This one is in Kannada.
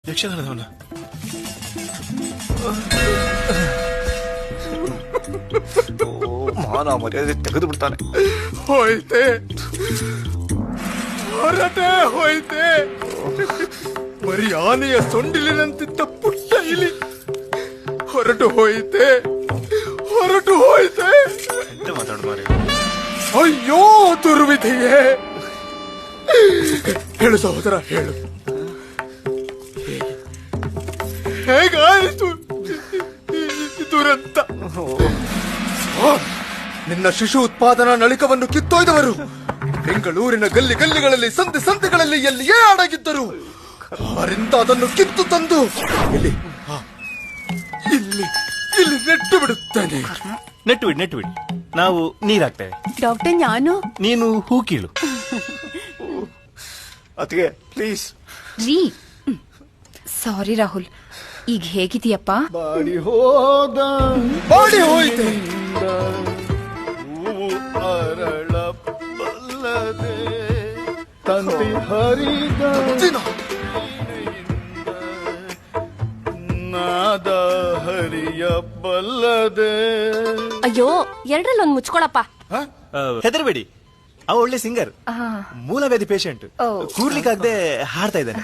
ಯಕ್ಷಗಾನದವನ ಮಾನ ಮರ್ಯಾದೆ ತೆಗೆದು ಬಿಡ್ತಾನೆ. ಹೋಯ್ತೆ ಹೊರಟೆ ಹೋಯ್ತೆ. ಬರೀ ಆನೆಯ ಸೊಂಡಿಲಿನಂತಿದ್ದ ಪುಟ್ಟ ಇಲಿ ಹೊರಟು ಹೋಯ್ತೆ, ಹೊರಟು ಹೋಯ್ತೆ. ಮಾತಾಡು ಮಾರಿ. ಅಯ್ಯೋ ದುರ್ವಿಧಿಯೇ. ಹೇಳು ಸಹೋದರ, ಹೇಳು, ಹೇಗಾಯಿತು ದುರಂತ? ನಿನ್ನ ಶಿಶು ಉತ್ಪಾದನಾ ನಳಿಕವನ್ನು ಕಿತ್ತೊಯ್ದವರು ಬೆಂಗಳೂರಿನ ಗಲ್ಲಿ ಗಲ್ಲಿಗಳಲ್ಲಿ ಸಂತೆ ಸಂತೆಗಳಲ್ಲಿ ಎಲ್ಲಿಯೇ ಅಡಗಿದ್ದರು. ಅವರಿಂದ ಅದನ್ನು ಕಿತ್ತು ತಂದು ಇಲ್ಲಿ ಇಲ್ಲಿ ಇಲ್ಲಿ ನೆಟ್ಟು ಬಿಡುತ್ತೇನೆ. ನೆಟ್ಟು ಬಿಡಿ, ನಾವು ನೀರಾಕ್ತೇವೆ. ಡಾಕ್ಟರ್ ನಾನು ನೀನು ಹೂ ಕೀಳು. ಅತಿಗೆ ಪ್ಲೀಸ್. ರೀ ಸಾರಿ ರಾಹುಲ್, ಈಗ ಹೇಗಿದೀಯಪ್ಪ? ಬಾಡಿ ಹೋದ ಬಾಡಿ ಹೋಯ್ತೆ. ಅರಳಬಲ್ಲದೆ ತಂತಿ ಹರಿದ ನಾದ ಹರಿಯಬಲ್ಲದೆ. ಅಯ್ಯೋ, ಎರಡರಲ್ಲೊಂದು ಮುಚ್ಕೊಳಪ್ಪ. ಹೆದರ್ಬೇಡಿ, ಅವ ಒಳ್ಳೆ ಸಿಂಗರ್, ಮೂಲವ್ಯಾಧಿ ಪೇಷಂಟ್, ಕೂರ್ಲಿಕ್ಕಾಗದೆ ಹಾಡ್ತಾ ಇದ್ದಾನೆ.